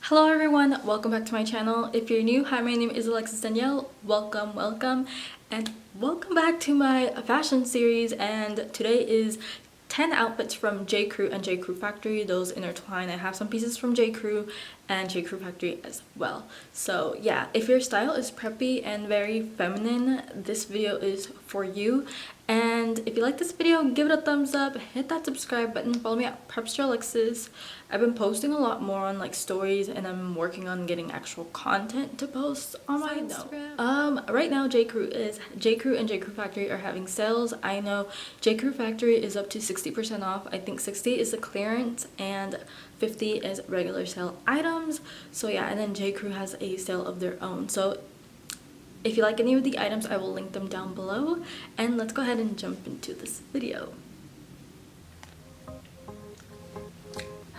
Hello everyone, welcome back to my channel. If you're new, hi, my name is Alexis Danielle. Welcome, and welcome back to my fashion series. And today is 10 outfits from J.Crew and J.Crew Factory. Those intertwine. I have some pieces from J.Crew and J.Crew Factory as well. So yeah, if your style is preppy and very feminine, this video is for you. And if you like this video, give it a thumbs up, hit that subscribe button, follow me at Prepster Alexis. I've been posting a lot more on like stories, and I'm working on getting actual content to post on my Instagram. Right now J.Crew and J.Crew Factory are having sales. I know J.Crew Factory is up to 60% off. I think 60 is the clearance and 50 is regular sale items. So yeah, and then J.Crew has a sale of their own. So if you like any of the items, I will link them down below. And let's go ahead and jump into this video.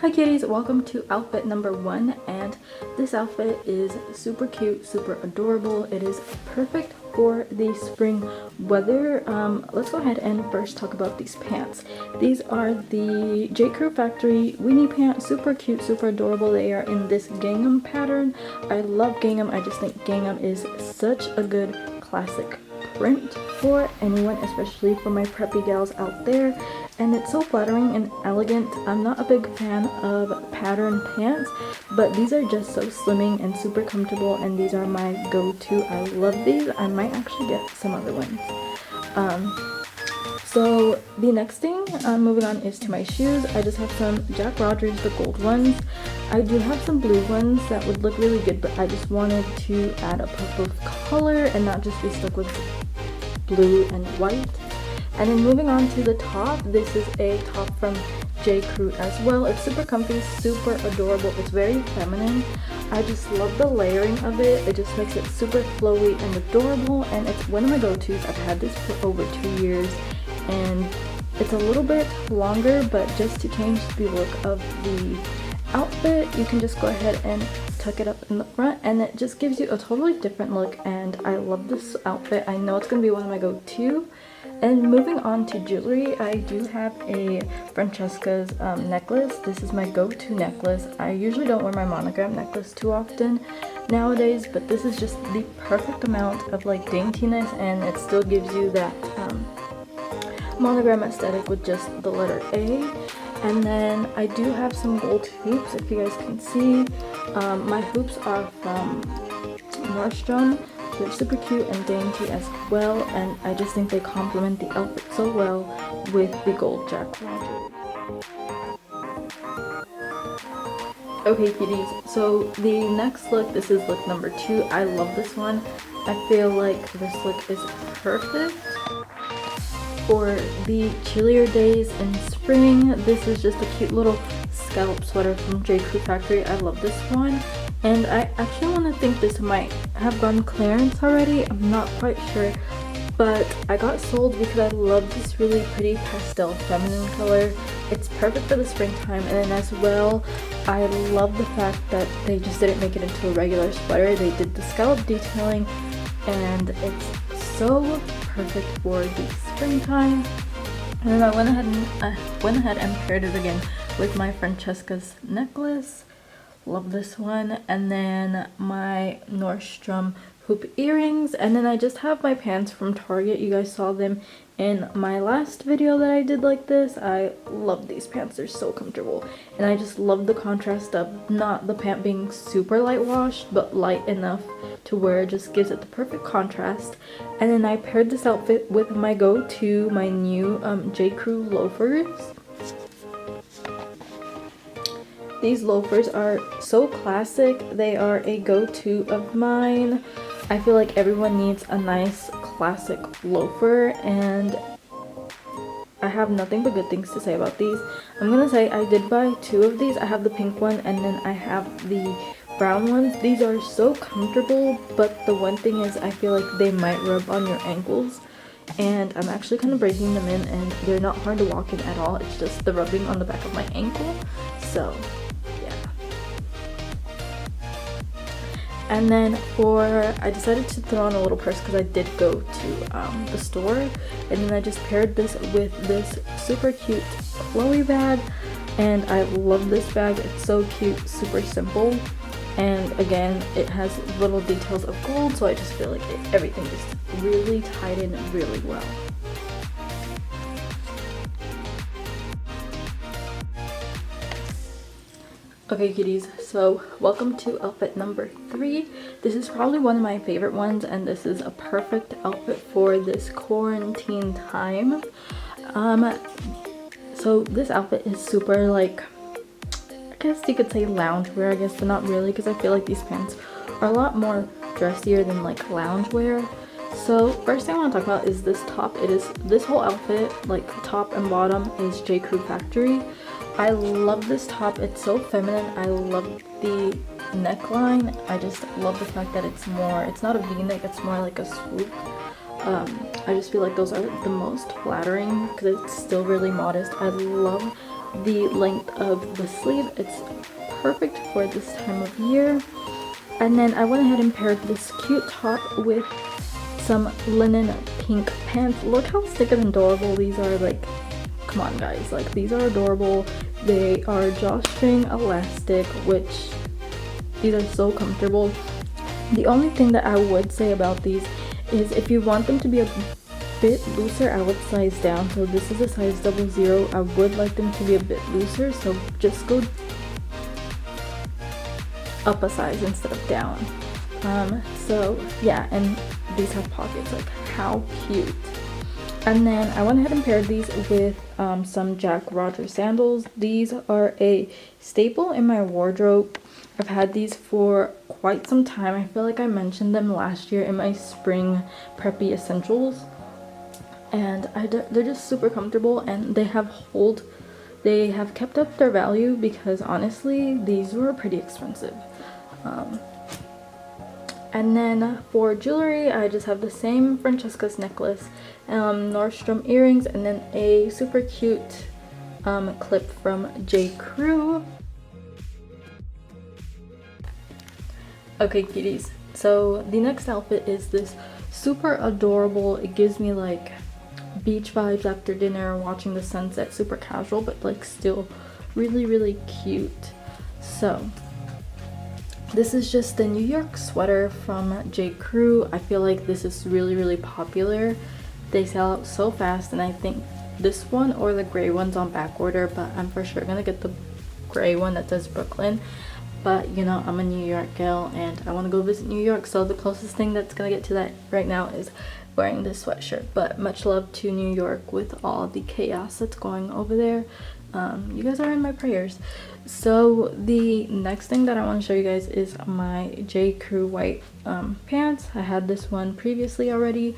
Hi kitties, welcome to outfit number 1, and this outfit is super cute, super adorable. It is perfect for the spring weather. Let's go ahead and first talk about these pants. These are the J.Crew Factory Winnie pants. Super cute, super adorable. They are in this gingham pattern. I love gingham. I just think gingham is such a good classic print for anyone, especially for my preppy gals out there. And it's so flattering and elegant. I'm not a big fan of pattern pants, but these are just so slimming and super comfortable, and these are my go-to. I love these. I might actually get some other ones. So the next thing, moving on, is to my shoes. I just have some Jack Rogers, the gold ones. I do have some blue ones that would look really good, but I just wanted to add a pop of color and not just be stuck with blue and white. And then moving on to the top, this is a top from J.Crew as well. It's super comfy, super adorable. It's very feminine. I just love the layering of it. It just makes it super flowy and adorable, and it's one of my go-tos. I've had this for over 2 years, and it's a little bit longer, but just to change the look of the outfit, you can just go ahead and tuck it up in the front, and it just gives you a totally different look, and I love this outfit. I know it's going to be one of my go-to. And moving on to jewelry, I do have a Francesca's necklace. This is my go-to necklace. I usually don't wear my monogram necklace too often nowadays, but this is just the perfect amount of like daintiness, and it still gives you that monogram aesthetic with just the letter A. And then I do have some gold hoops, if you guys can see. My hoops are from Nordstrom. They're super cute and dainty as well, and I just think they complement the outfit so well with the gold Jack Rogers. Okay kitties, so the next look, this is look number 2. I love this one. I feel like this look is perfect for the chillier days in spring. This is just a cute little scallop sweater from J.Crew Factory. I love this one, and I actually want to think this might have gone clearance already. I'm not quite sure, but I got sold because I love this really pretty pastel feminine color. It's perfect for the springtime, and then as well, I love the fact that they just didn't make it into a regular sweater. They did the scallop detailing, and it's so perfect for the springtime. And then I went ahead and paired it again with my Francesca's necklace. Love this one. And then my Nordstrom hoop earrings. And then I just have my pants from Target. You guys saw them in my last video that I did like this. I love these pants. They're so comfortable. And I just love the contrast of not the pant being super light washed, but light enough to where it just gives it the perfect contrast. And then I paired this outfit with my go-to, my new J.Crew loafers. These loafers are so classic. They are a go-to of mine. I feel like everyone needs a nice classic loafer, and I have nothing but good things to say about these. I'm gonna say I did buy 2 of these. I have the pink one, and then I have the brown ones. These are so comfortable, but the one thing is I feel like they might rub on your ankles, and I'm actually kind of breaking them in, and they're not hard to walk in at all. It's just the rubbing on the back of my ankle. So and then I decided to throw on a little purse because I did go to the store, and then I just paired this with this super cute Chloe bag, and I love this bag. It's so cute, super simple, and again it has little details of gold, so I just feel like everything just really tied in really well. Okay kitties, so welcome to outfit number 3. This is probably one of my favorite ones, and this is a perfect outfit for this quarantine time. So this outfit is super, like, I guess you could say loungewear, I guess, but not really, because I feel like these pants are a lot more dressier than like loungewear. So first thing I want to talk about is this top. It is, this whole outfit, like top and bottom, is J.Crew factory. I love this top. It's so feminine. I love the neckline. I just love the fact that it's more, it's not a v-neck, it's more like a swoop. I just feel like those are the most flattering because it's still really modest. I love the length of the sleeve. It's perfect for this time of year. And then I went ahead and paired this cute top with some linen pink pants. Look how thick and adorable these are. Like, come on guys, like these are adorable. They are drawstring elastic, which these are so comfortable. The only thing that I would say about these is if you want them to be a bit looser, I would size down. So this is a size 00. I would like them to be a bit looser, so just go up a size instead of down. So yeah, and these have pockets. Like, how cute. And then I went ahead and paired these with some Jack Rogers sandals. These are a staple in my wardrobe. I've had these for quite some time. I feel like I mentioned them last year in my spring preppy essentials. And they're just super comfortable, and they have kept up their value because honestly these were pretty expensive. And then for jewelry, I just have the same Francesca's necklace, Nordstrom earrings, and then a super cute clip from J.Crew. Okay cuties, so the next outfit is this super adorable, it gives me like beach vibes after dinner, watching the sunset, super casual but like still really cute. So this is just the New York sweater from J.Crew. I feel like this is really popular. They sell out so fast, and I think this one or the gray one's on back order, but I'm for sure gonna get the gray one that says Brooklyn. But you know, I'm a New York girl and I want to go visit New York, so the closest thing that's gonna get to that right now is wearing this sweatshirt. But much love to New York with all the chaos that's going over there. You guys are in my prayers. So the next thing that I want to show you guys is my J.Crew white pants. I had this one previously already.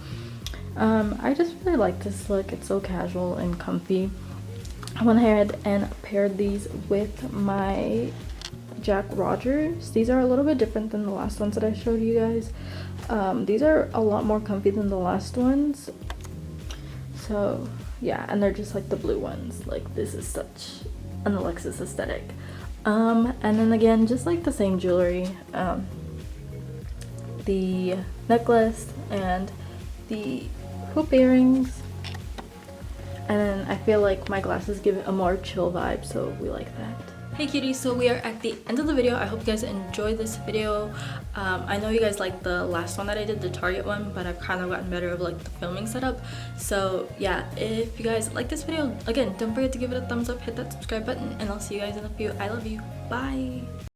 I just really like this look. It's so casual and comfy. I went ahead and paired these with my Jack Rogers. These are a little bit different than the last ones that I showed you guys. These are a lot more comfy than the last ones. So yeah, and they're just like the blue ones. Like, this is such an Alexis aesthetic. And then again, just like the same jewelry, the necklace and the hoop earrings, and then I feel like my glasses give it a more chill vibe, so we like that. Hey cuties, so we are at the end of the video. I hope you guys enjoyed this video. I know you guys liked the last one that I did, the Target one, but I've kind of gotten better of like the filming setup. So yeah, if you guys like this video, again, don't forget to give it a thumbs up, hit that subscribe button, and I'll see you guys in a few. I love you. Bye.